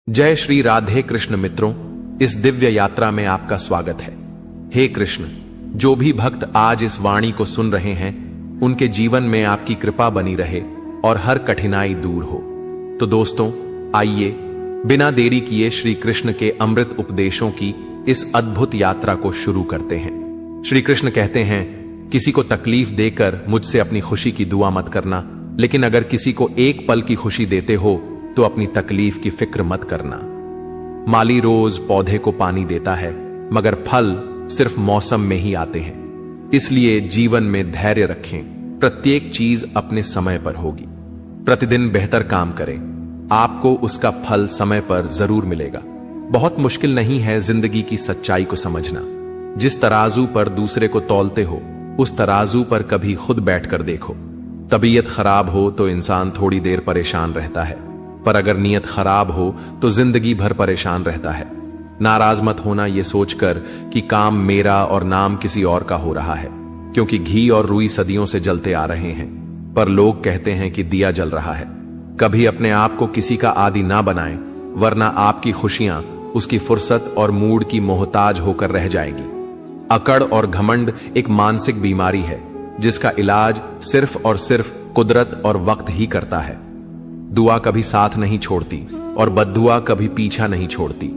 जय श्री राधे कृष्ण मित्रों, इस दिव्य यात्रा में आपका स्वागत है। हे कृष्ण, जो भी भक्त आज इस वाणी को सुन रहे हैं, उनके जीवन में आपकी कृपा बनी रहे और हर कठिनाई दूर हो। तो दोस्तों, आइए बिना देरी किए श्री कृष्ण के अमृत उपदेशों की इस अद्भुत यात्रा को शुरू करते हैं। श्री कृष्ण कहते हैं, किसी को तकलीफ देकर मुझसे अपनी खुशी की दुआ मत करना, लेकिन अगर किसी को एक पल की खुशी देते हो तो अपनी तकलीफ की फिक्र मत करना। माली रोज पौधे को पानी देता है, मगर फल सिर्फ मौसम में ही आते हैं। इसलिए जीवन में धैर्य रखें, प्रत्येक चीज अपने समय पर होगी। प्रतिदिन बेहतर काम करें, आपको उसका फल समय पर जरूर मिलेगा। बहुत मुश्किल नहीं है जिंदगी की सच्चाई को समझना। जिस तराजू पर दूसरे को तौलते हो, उस तराजू पर कभी खुद बैठकर देखो। तबीयत खराब हो तो इंसान थोड़ी देर परेशान रहता है, पर अगर नीयत खराब हो तो जिंदगी भर परेशान रहता है। नाराज मत होना ये सोचकर कि काम मेरा और नाम किसी और का हो रहा है, क्योंकि घी और रुई सदियों से जलते आ रहे हैं, पर लोग कहते हैं कि दिया जल रहा है। कभी अपने आप को किसी का आदी ना बनाएं, वरना आपकी खुशियां उसकी फुर्सत और मूड की मोहताज होकर रह जाएगी। अकड़ और घमंड एक मानसिक बीमारी है, जिसका इलाज सिर्फ और सिर्फ कुदरत और वक्त ही करता है। दुआ कभी साथ नहीं छोड़ती और बद्दुआ कभी पीछा नहीं छोड़ती।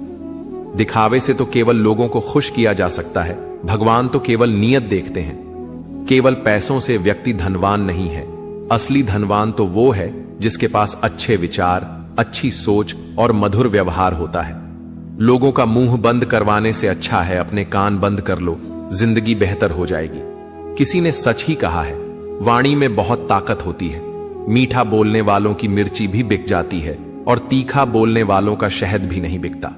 दिखावे से तो केवल लोगों को खुश किया जा सकता है, भगवान तो केवल नीयत देखते हैं। केवल पैसों से व्यक्ति धनवान नहीं है, असली धनवान तो वो है जिसके पास अच्छे विचार, अच्छी सोच और मधुर व्यवहार होता है। लोगों का मुंह बंद करवाने से अच्छा है अपने कान बंद कर लो, जिंदगी बेहतर हो जाएगी। किसी ने सच ही कहा है, वाणी में बहुत ताकत होती है। मीठा बोलने वालों की मिर्ची भी बिक जाती है और तीखा बोलने वालों का शहद भी नहीं बिकता।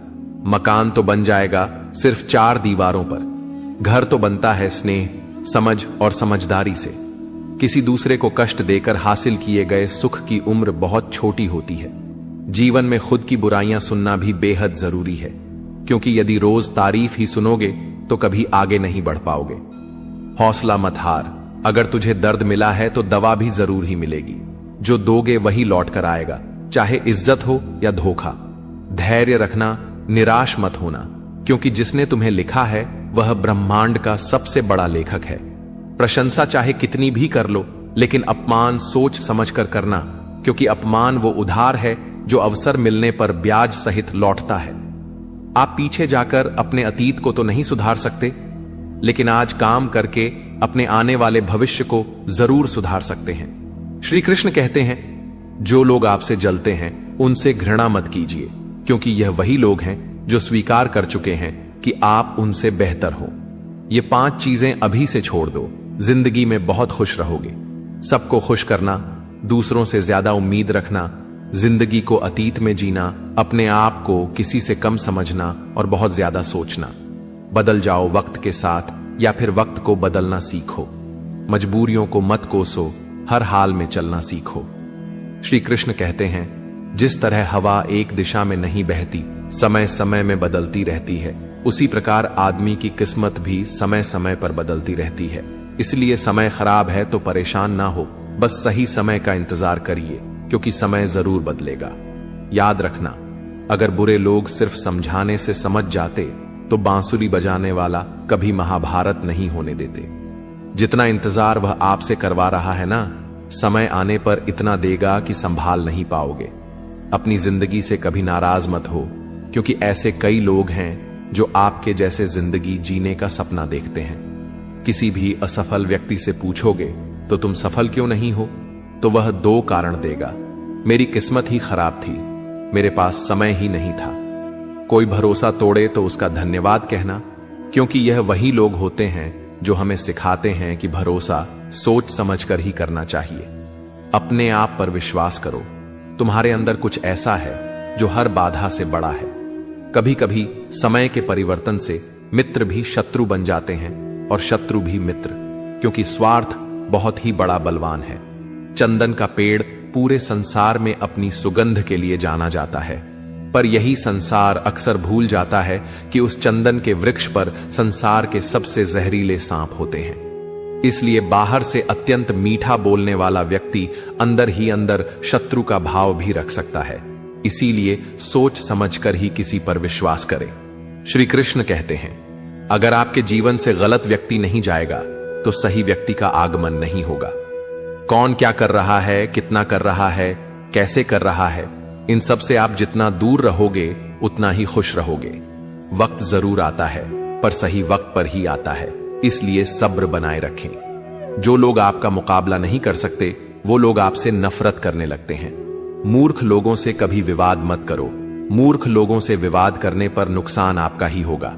मकान तो बन जाएगा सिर्फ 4 दीवारों पर, घर तो बनता है स्नेह, समझ और समझदारी से। किसी दूसरे को कष्ट देकर हासिल किए गए सुख की उम्र बहुत छोटी होती है। जीवन में खुद की बुराइयां सुनना भी बेहद जरूरी है, क्योंकि यदि रोज तारीफ ही सुनोगे तो कभी आगे नहीं बढ़ पाओगे। हौसला मत हार, अगर तुझे दर्द मिला है तो दवा भी जरूर ही मिलेगी। जो दोगे वही लौट कर आएगा, चाहे इज्जत हो या धोखा। धैर्य रखना, निराश मत होना, क्योंकि जिसने तुम्हें लिखा है वह ब्रह्मांड का सबसे बड़ा लेखक है। प्रशंसा चाहे कितनी भी कर लो, लेकिन अपमान सोच समझकर करना, क्योंकि अपमान वो उधार है जो अवसर मिलने पर ब्याज सहित लौटता है। आप पीछे जाकर अपने अतीत को तो नहीं सुधार सकते, लेकिन आज काम करके अपने आने वाले भविष्य को जरूर सुधार सकते हैं। श्री कृष्ण कहते हैं, जो लोग आपसे जलते हैं उनसे घृणा मत कीजिए, क्योंकि यह वही लोग हैं जो स्वीकार कर चुके हैं कि आप उनसे बेहतर हो। ये 5 चीजें अभी से छोड़ दो, जिंदगी में बहुत खुश रहोगे। सबको खुश करना, दूसरों से ज्यादा उम्मीद रखना, जिंदगी को अतीत में जीना, अपने आप को किसी से कम समझना और बहुत ज्यादा सोचना। बदल जाओ वक्त के साथ, या फिर वक्त को बदलना सीखो। मजबूरियों को मत कोसो, हर हाल में चलना सीखो। श्री कृष्ण कहते हैं, जिस तरह हवा एक दिशा में नहीं बहती, समय समय में बदलती रहती है, उसी प्रकार आदमी की किस्मत भी समय समय पर बदलती रहती है। इसलिए समय खराब है तो परेशान ना हो, बस सही समय का इंतजार करिए, क्योंकि समय जरूर बदलेगा। याद रखना, अगर बुरे लोग सिर्फ समझाने से समझ जाते तो बांसुरी बजाने वाला कभी महाभारत नहीं होने देते। जितना इंतजार वह आपसे करवा रहा है ना, समय आने पर इतना देगा कि संभाल नहीं पाओगे। अपनी जिंदगी से कभी नाराज मत हो, क्योंकि ऐसे कई लोग हैं जो आपके जैसे जिंदगी जीने का सपना देखते हैं। किसी भी असफल व्यक्ति से पूछोगे तो तुम सफल क्यों नहीं हो, तो वह 2 कारण देगा। मेरी किस्मत ही खराब थी, मेरे पास समय ही नहीं था। कोई भरोसा तोड़े तो उसका धन्यवाद कहना, क्योंकि यह वही लोग होते हैं जो हमें सिखाते हैं कि भरोसा सोच समझकर ही करना चाहिए। अपने आप पर विश्वास करो, तुम्हारे अंदर कुछ ऐसा है जो हर बाधा से बड़ा है। कभी कभी समय के परिवर्तन से मित्र भी शत्रु बन जाते हैं और शत्रु भी मित्र, क्योंकि स्वार्थ बहुत ही बड़ा बलवान है। चंदन का पेड़ पूरे संसार में अपनी सुगंध के लिए जाना जाता है, पर यही संसार अक्सर भूल जाता है कि उस चंदन के वृक्ष पर संसार के सबसे जहरीले सांप होते हैं। इसलिए बाहर से अत्यंत मीठा बोलने वाला व्यक्ति अंदर ही अंदर शत्रु का भाव भी रख सकता है। इसीलिए सोच समझकर ही किसी पर विश्वास करें। श्री कृष्ण कहते हैं, अगर आपके जीवन से गलत व्यक्ति नहीं जाएगा तो सही व्यक्ति का आगमन नहीं होगा। कौन क्या कर रहा है, कितना कर रहा है, कैसे कर रहा है, इन सब से आप जितना दूर रहोगे उतना ही खुश रहोगे। वक्त जरूर आता है पर सही वक्त पर ही आता है, इसलिए सब्र बनाए रखें। जो लोग आपका मुकाबला नहीं कर सकते वो लोग आपसे नफरत करने लगते हैं। मूर्ख लोगों से कभी विवाद मत करो। मूर्ख लोगों से विवाद करने पर नुकसान आपका ही होगा।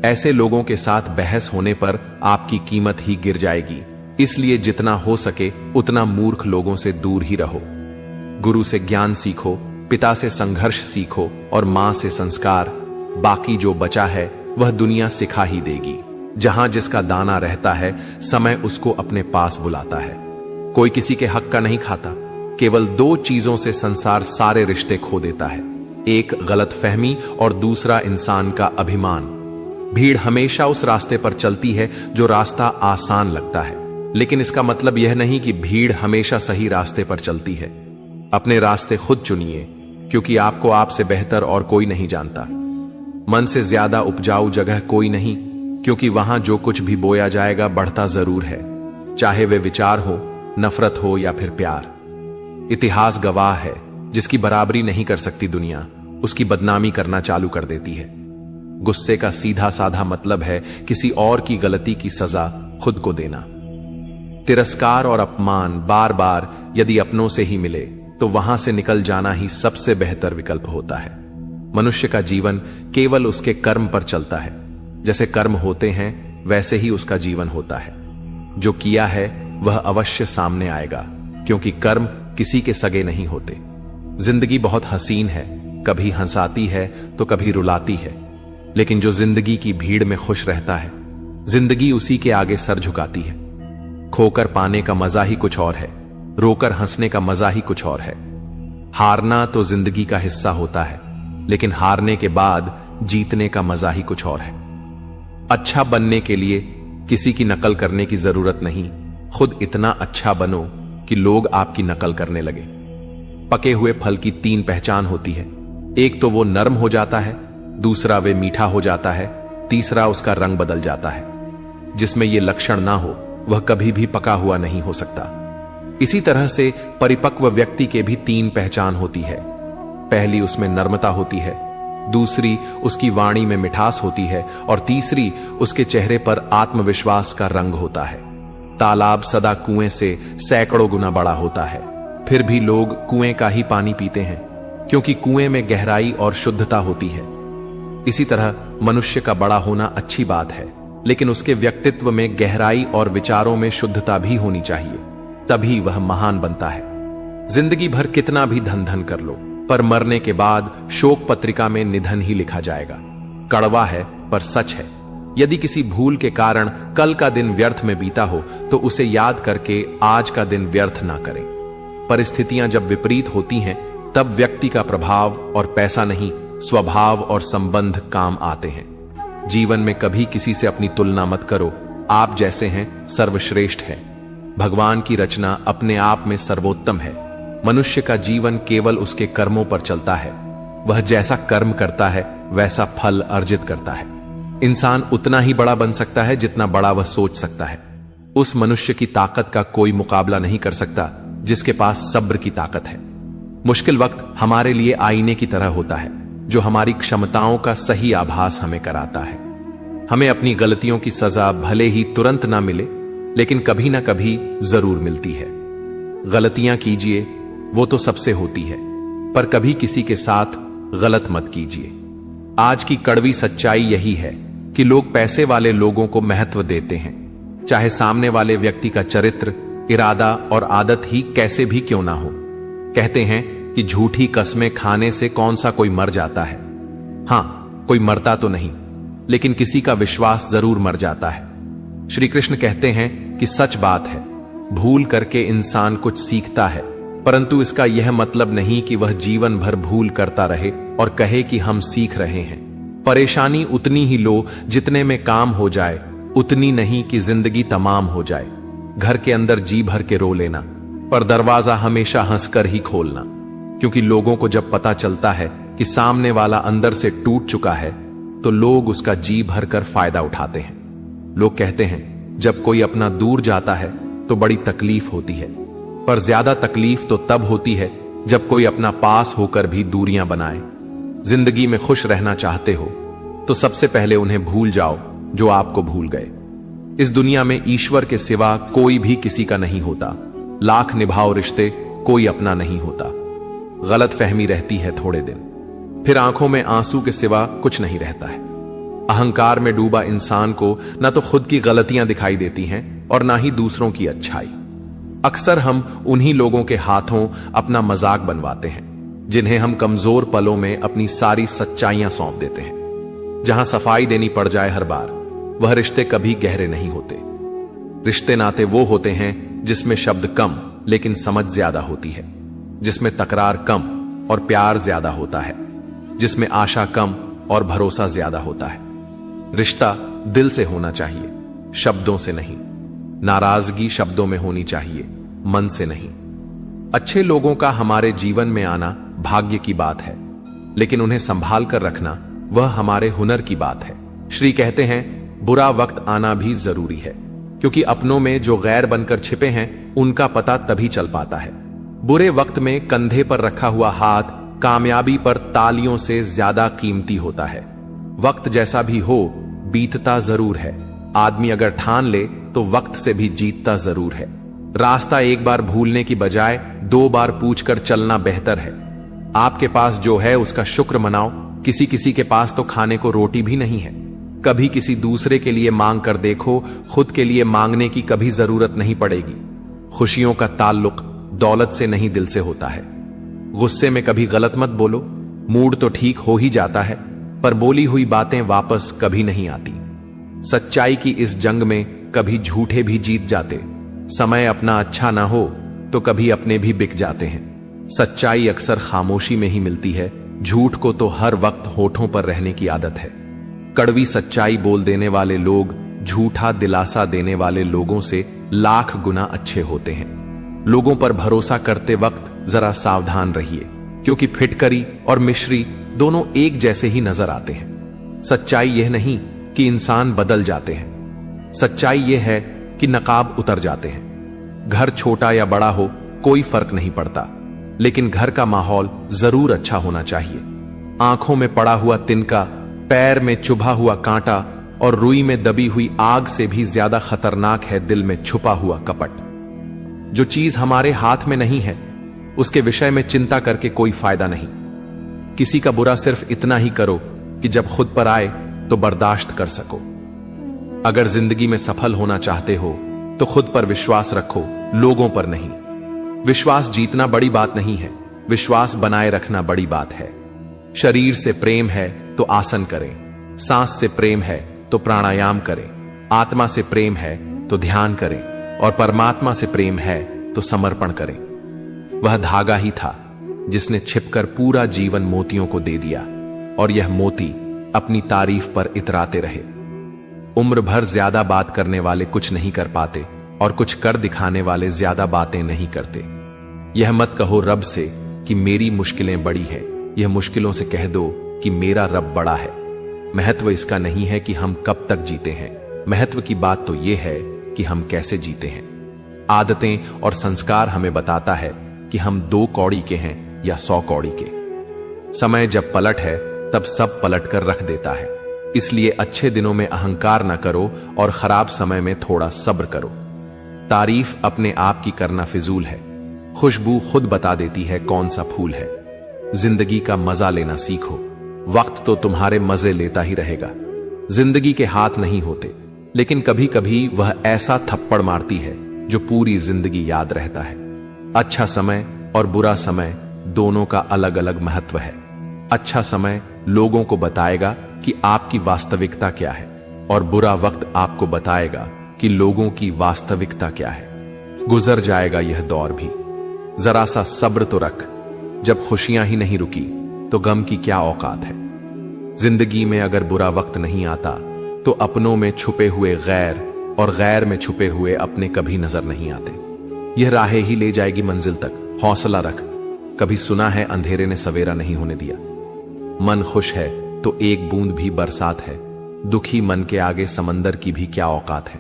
ऐसे लोगों के साथ बहस होने पर आपकी कीमत ही गिर जाएगी। इसलिए जितना हो सके उतना मूर्ख लोगों से दूर ही रहो। गुरु से ज्ञान सीखो, पिता से संघर्ष सीखो और मां से संस्कार। बाकी जो बचा है वह दुनिया सिखा ही देगी। जहां जिसका दाना रहता है समय उसको अपने पास बुलाता है। कोई किसी के हक का नहीं खाता। केवल दो चीजों से संसार सारे रिश्ते खो देता है, एक गलतफहमी और दूसरा इंसान का अभिमान। भीड़ हमेशा उस रास्ते पर चलती है जो रास्ता आसान लगता है, लेकिन इसका मतलब यह नहीं कि भीड़ हमेशा सही रास्ते पर चलती है। अपने रास्ते खुद चुनिए, क्योंकि आपको आपसे बेहतर और कोई नहीं जानता। मन से ज्यादा उपजाऊ जगह कोई नहीं, क्योंकि वहां जो कुछ भी बोया जाएगा बढ़ता जरूर है, चाहे वे विचार हो, नफरत हो या फिर प्यार। इतिहास गवाह है, जिसकी बराबरी नहीं कर सकती दुनिया, उसकी बदनामी करना चालू कर देती है। गुस्से का सीधा साधा मतलब है किसी और की गलती की सजा खुद को देना। तिरस्कार और अपमान बार बार यदि अपनों से ही मिले तो वहां से निकल जाना ही सबसे बेहतर विकल्प होता है। मनुष्य का जीवन केवल उसके कर्म पर चलता है। जैसे कर्म होते हैं वैसे ही उसका जीवन होता है। जो किया है वह अवश्य सामने आएगा, क्योंकि कर्म किसी के सगे नहीं होते। जिंदगी बहुत हसीन है, कभी हंसाती है तो कभी रुलाती है, लेकिन जो जिंदगी की भीड़ में खुश रहता है, जिंदगी उसी के आगे सर झुकाती है। खोकर पाने का मजा ही कुछ और है, रोकर हंसने का मजा ही कुछ और है। हारना तो जिंदगी का हिस्सा होता है, लेकिन हारने के बाद जीतने का मजा ही कुछ और है। अच्छा बनने के लिए किसी की नकल करने की जरूरत नहीं, खुद इतना अच्छा बनो कि लोग आपकी नकल करने लगे। पके हुए फल की तीन पहचान होती है, एक तो वो नरम हो जाता है, दूसरा वे मीठा हो जाता है, तीसरा उसका रंग बदल जाता है। जिसमें ये लक्षण ना हो वह कभी भी पका हुआ नहीं हो सकता। इसी तरह से परिपक्व व्यक्ति के भी तीन पहचान होती है। पहली उसमें नर्मता होती है, दूसरी उसकी वाणी में मिठास होती है और तीसरी उसके चेहरे पर आत्मविश्वास का रंग होता है। तालाब सदा कुएं से सैकड़ों गुना बड़ा होता है, फिर भी लोग कुएं का ही पानी पीते हैं, क्योंकि कुएं में गहराई और शुद्धता होती है। इसी तरह मनुष्य का बड़ा होना अच्छी बात है, लेकिन उसके व्यक्तित्व में गहराई और विचारों में शुद्धता भी होनी चाहिए, तभी वह महान बनता है। जिंदगी भर कितना भी धन धन कर लो, पर मरने के बाद शोक पत्रिका में निधन ही लिखा जाएगा। कड़वा है पर सच है। यदि किसी भूल के कारण कल का दिन व्यर्थ में बीता हो तो उसे याद करके आज का दिन व्यर्थ ना करें। परिस्थितियां जब विपरीत होती हैं तब व्यक्ति का प्रभाव और पैसा नहीं, स्वभाव और संबंध काम आते हैं। जीवन में कभी किसी से अपनी तुलना मत करो। आप जैसे हैं सर्वश्रेष्ठ है। भगवान की रचना अपने आप में सर्वोत्तम है। मनुष्य का जीवन केवल उसके कर्मों पर चलता है। वह जैसा कर्म करता है वैसा फल अर्जित करता है। इंसान उतना ही बड़ा बन सकता है जितना बड़ा वह सोच सकता है। उस मनुष्य की ताकत का कोई मुकाबला नहीं कर सकता जिसके पास सब्र की ताकत है। मुश्किल वक्त हमारे लिए आईने की तरह होता है, जो हमारी क्षमताओं का सही आभास हमें कराता है। हमें अपनी गलतियों की सजा भले ही तुरंत ना मिले, लेकिन कभी ना कभी जरूर मिलती है। गलतियां कीजिए, वो तो सबसे होती है, पर कभी किसी के साथ गलत मत कीजिए। आज की कड़वी सच्चाई यही है कि लोग पैसे वाले लोगों को महत्व देते हैं, चाहे सामने वाले व्यक्ति का चरित्र, इरादा और आदत ही कैसे भी क्यों ना हो। कहते हैं कि झूठी कस्में खाने से कौन सा कोई मर जाता है। हां, कोई मरता तो नहीं, लेकिन किसी का विश्वास जरूर मर जाता है। श्री कृष्ण कहते हैं कि सच बात है, भूल करके इंसान कुछ सीखता है, परंतु इसका यह मतलब नहीं कि वह जीवन भर भूल करता रहे और कहे कि हम सीख रहे हैं। परेशानी उतनी ही लो जितने में काम हो जाए, उतनी नहीं कि जिंदगी तमाम हो जाए। घर के अंदर जी भर के रो लेना, पर दरवाजा हमेशा हंसकर ही खोलना। क्योंकि लोगों को जब पता चलता है कि सामने वाला अंदर से टूट चुका है तो लोग उसका जी भरकर फायदा उठाते हैं। लोग कहते हैं जब कोई अपना दूर जाता है तो बड़ी तकलीफ होती है, पर ज्यादा तकलीफ तो तब होती है जब कोई अपना पास होकर भी दूरियां बनाए। जिंदगी में खुश रहना चाहते हो तो सबसे पहले उन्हें भूल जाओ जो आपको भूल गए। इस दुनिया में ईश्वर के सिवा कोई भी किसी का नहीं होता। लाख निभाओ रिश्ते, कोई अपना नहीं होता। गलत फहमी रहती है थोड़े दिन, फिर आंखों में आंसू के सिवा कुछ नहीं रहता है। अहंकार में डूबा इंसान को न तो खुद की गलतियां दिखाई देती हैं और ना ही दूसरों की अच्छाई। अक्सर हम उन्हीं लोगों के हाथों अपना मजाक बनवाते हैं जिन्हें हम कमजोर पलों में अपनी सारी सच्चाइयां सौंप देते हैं। जहां सफाई देनी पड़ जाए हर बार, वह रिश्ते कभी गहरे नहीं होते। रिश्ते नाते वो होते हैं जिसमें शब्द कम लेकिन समझ ज्यादा होती है, जिसमें तकरार कम और प्यार ज्यादा होता है, जिसमें आशा कम और भरोसा ज्यादा होता है। रिश्ता दिल से होना चाहिए, शब्दों से नहीं। नाराजगी शब्दों में होनी चाहिए, मन से नहीं। अच्छे लोगों का हमारे जीवन में आना भाग्य की बात है, लेकिन उन्हें संभाल कर रखना वह हमारे हुनर की बात है। श्री कहते हैं बुरा वक्त आना भी जरूरी है, क्योंकि अपनों में जो गैर बनकर छिपे हैं उनका पता तभी चल पाता है। बुरे वक्त में कंधे पर रखा हुआ हाथ कामयाबी पर तालियों से ज्यादा कीमती होता है। वक्त जैसा भी हो बीतता जरूर है। आदमी अगर ठान ले तो वक्त से भी जीतता जरूर है। रास्ता एक बार भूलने की बजाय 2 बार पूछकर चलना बेहतर है। आपके पास जो है उसका शुक्र मनाओ। किसी किसी के पास तो खाने को रोटी भी नहीं है। कभी किसी दूसरे के लिए मांग कर देखो, खुद के लिए मांगने की कभी जरूरत नहीं पड़ेगी। खुशियों का ताल्लुक दौलत से नहीं दिल से होता है। गुस्से में कभी गलत मत बोलो। मूड तो ठीक हो ही जाता है, पर बोली हुई बातें वापस कभी नहीं आती। सच्चाई की इस जंग में कभी झूठे भी जीत जाते। समय अपना अच्छा ना हो तो कभी अपने भी बिक जाते हैं। सच्चाई अक्सर खामोशी में ही मिलती है। झूठ को तो हर वक्त होठों पर रहने की आदत है। कड़वी सच्चाई बोल देने वाले लोग झूठा दिलासा देने वाले लोगों से लाख गुना अच्छे होते हैं। लोगों पर भरोसा करते वक्त जरा सावधान रहिए, क्योंकि फिटकरी और मिश्री दोनों एक जैसे ही नजर आते हैं। सच्चाई यह नहीं कि इंसान बदल जाते हैं, सच्चाई यह है कि नकाब उतर जाते हैं। घर छोटा या बड़ा हो कोई फर्क नहीं पड़ता, लेकिन घर का माहौल जरूर अच्छा होना चाहिए। आंखों में पड़ा हुआ तिनका, पैर में चुभा हुआ कांटा और रुई में दबी हुई आग से भी ज्यादा खतरनाक है दिल में छुपा हुआ कपट। जो चीज हमारे हाथ में नहीं है उसके विषय में चिंता करके कोई फायदा नहीं। किसी का बुरा सिर्फ इतना ही करो कि जब खुद पर आए तो बर्दाश्त कर सको। अगर जिंदगी में सफल होना चाहते हो तो खुद पर विश्वास रखो, लोगों पर नहीं। विश्वास जीतना बड़ी बात नहीं है, विश्वास बनाए रखना बड़ी बात है। शरीर से प्रेम है तो आसन करें, सांस से प्रेम है तो प्राणायाम करें, आत्मा से प्रेम है तो ध्यान करें और परमात्मा से प्रेम है तो समर्पण करें। वह धागा ही था जिसने छिपकर पूरा जीवन मोतियों को दे दिया, और यह मोती अपनी तारीफ पर इतराते रहे। उम्र भर ज्यादा बात करने वाले कुछ नहीं कर पाते, और कुछ कर दिखाने वाले ज्यादा बातें नहीं करते। यह मत कहो रब से कि मेरी मुश्किलें बड़ी है, यह मुश्किलों से कह दो कि मेरा रब बड़ा है। महत्व इसका नहीं है कि हम कब तक जीते हैं, महत्व की बात तो यह है कि हम कैसे जीते हैं। आदतें और संस्कार हमें बताता है कि हम 2 कौड़ी के हैं या 100 कौड़ी के। समय जब पलट है तब सब पलट कर रख देता है। इसलिए अच्छे दिनों में अहंकार न करो और खराब समय में थोड़ा सब्र करो। तारीफ अपने आप की करना फिजूल है, खुशबू खुद बता देती है कौन सा फूल है। जिंदगी का मजा लेना सीखो, वक्त तो तुम्हारे मजे लेता ही रहेगा। जिंदगी के हाथ नहीं होते, लेकिन कभी कभी वह ऐसा थप्पड़ मारती है जो पूरी जिंदगी याद रहता है। अच्छा समय और बुरा समय दोनों का अलग अलग महत्व है। अच्छा समय लोगों को बताएगा कि आपकी वास्तविकता क्या है, और बुरा वक्त आपको बताएगा कि लोगों की वास्तविकता क्या है। गुजर जाएगा यह दौर भी, जरा सा सब्र तो रख। जब खुशियां ही नहीं रुकी तो गम की क्या औकात है। जिंदगी में अगर बुरा वक्त नहीं आता तो अपनों में छुपे हुए गैर और गैर में छुपे हुए अपने कभी नजर नहीं आते। यह राहें ही ले जाएगी मंजिल तक। हौसला रख, कभी सुना है अंधेरे ने सवेरा नहीं होने दिया। मन खुश है तो एक बूंद भी बरसात है, दुखी मन के आगे समंदर की भी क्या औकात है।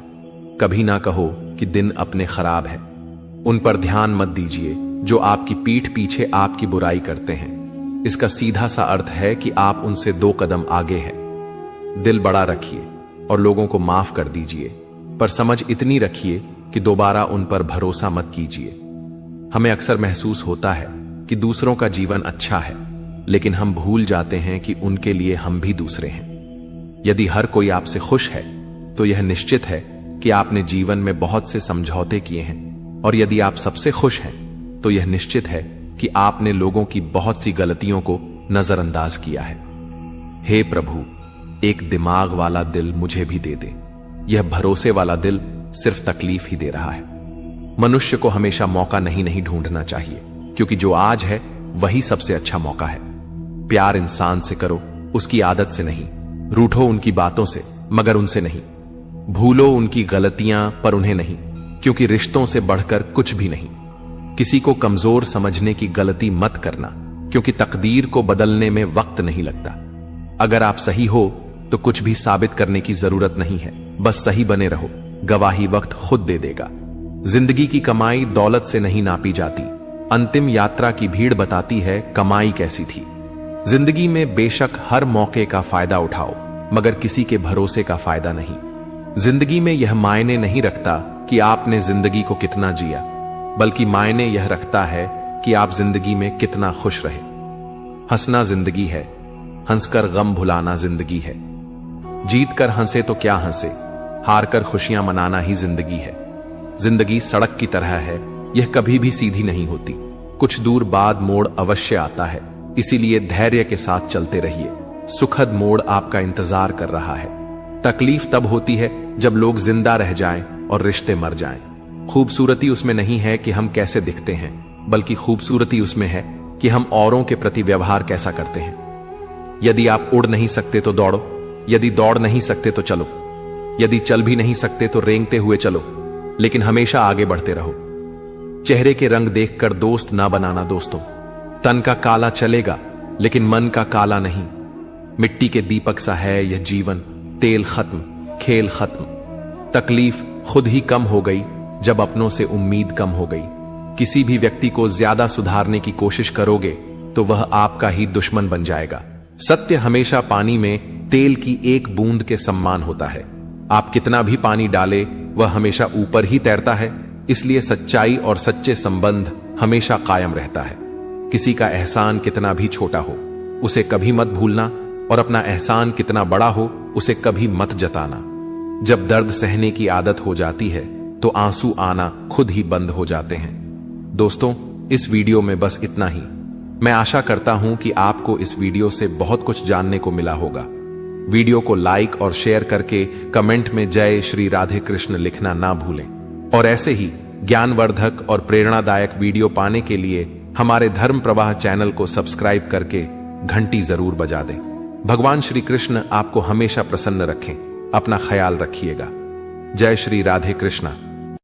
कभी ना कहो कि दिन अपने खराब है, उन पर ध्यान मत दीजिए जो आपकी पीठ पीछे आपकी बुराई करते हैं। इसका सीधा सा अर्थ है कि आप उनसे 2 कदम आगे हैं। दिल बड़ा रखिए और लोगों को माफ कर दीजिए, पर समझ इतनी रखिए कि दोबारा उन पर भरोसा मत कीजिए। हमें अक्सर महसूस होता है कि दूसरों का जीवन अच्छा है, लेकिन हम भूल जाते हैं कि उनके लिए हम भी दूसरे हैं। यदि हर कोई आपसे खुश है तो यह निश्चित है कि आपने जीवन में बहुत से समझौते किए हैं, और यदि आप सबसे खुश हैं तो यह निश्चित है कि आपने लोगों की बहुत सी गलतियों को नजरअंदाज किया है। हे प्रभु, एक दिमाग वाला दिल मुझे भी दे दे। यह भरोसे वाला दिल सिर्फ तकलीफ ही दे रहा है। मनुष्य को हमेशा मौका नहीं ढूंढना चाहिए, क्योंकि जो आज है वही सबसे अच्छा मौका है। प्यार इंसान से करो, उसकी आदत से नहीं। रूठो उनकी बातों से, मगर उनसे नहीं। भूलो उनकी गलतियां, पर उन्हें नहीं, क्योंकि रिश्तों से बढ़कर कुछ भी नहीं। किसी को कमजोर समझने की गलती मत करना, क्योंकि तकदीर को बदलने में वक्त नहीं लगता। अगर आप सही हो तो कुछ भी साबित करने की जरूरत नहीं है, बस सही बने रहो। गवाही वक्त खुद दे देगा। जिंदगी की कमाई दौलत से नहीं नापी जाती। अंतिम यात्रा की भीड़ बताती है कमाई कैसी थी। जिंदगी में बेशक हर मौके का फायदा उठाओ, मगर किसी के भरोसे का फायदा नहीं। जिंदगी में यह मायने नहीं रखता कि आपने जिंदगी को कितना जिया, बल्कि मायने यह रखता है कि आप जिंदगी में कितना खुश रहे। हंसना जिंदगी है, हंसकर गम भुलाना जिंदगी है। जीत कर हंसे तो क्या हंसे, हार कर खुशियां मनाना ही जिंदगी है। जिंदगी सड़क की तरह है, यह कभी भी सीधी नहीं होती। कुछ दूर बाद मोड़ अवश्य आता है, इसीलिए धैर्य के साथ चलते रहिए। सुखद मोड़ आपका इंतजार कर रहा है। तकलीफ तब होती है जब लोग जिंदा रह जाएं और रिश्ते मर जाएं। खूबसूरती उसमें नहीं है कि हम कैसे दिखते हैं, बल्कि खूबसूरती उसमें है कि हम औरों के प्रति व्यवहार कैसा करते हैं। यदि आप उड़ नहीं सकते तो दौड़ो, यदि दौड़ नहीं सकते तो चलो, यदि चल भी नहीं सकते तो रेंगते हुए चलो, लेकिन हमेशा आगे बढ़ते रहो। चेहरे के रंग देखकर दोस्त ना बनाना दोस्तों। तन का काला चलेगा, लेकिन मन का काला नहीं। मिट्टी के दीपक सा है यह जीवन, तेल खत्म, खेल खत्म। तकलीफ खुद ही कम हो गई जब अपनों से उम्मीद कम हो गई। किसी भी व्यक्ति को ज्यादा सुधारने की कोशिश करोगे तो वह आपका ही दुश्मन बन जाएगा। सत्य हमेशा पानी में तेल की एक बूंद के समान होता है। आप कितना भी पानी डाले वह हमेशा ऊपर ही तैरता है। इसलिए सच्चाई और सच्चे संबंध हमेशा कायम रहता है। किसी का एहसान कितना भी छोटा हो उसे कभी मत भूलना, और अपना एहसान कितना बड़ा हो उसे कभी मत जताना। जब दर्द सहने की आदत हो जाती है तो आंसू आना खुद ही बंद हो जाते हैं। दोस्तों, इस वीडियो में बस इतना ही। मैं आशा करता हूं कि आपको इस वीडियो से बहुत कुछ जानने को मिला होगा। वीडियो को लाइक और शेयर करके कमेंट में जय श्री राधे कृष्ण लिखना ना भूलें, और ऐसे ही ज्ञानवर्धक और प्रेरणादायक वीडियो पाने के लिए हमारे धर्म प्रवाह चैनल को सब्सक्राइब करके घंटी जरूर बजा दें। भगवान श्री कृष्ण आपको हमेशा प्रसन्न रखें। अपना ख्याल रखिएगा। जय श्री राधे कृष्णा।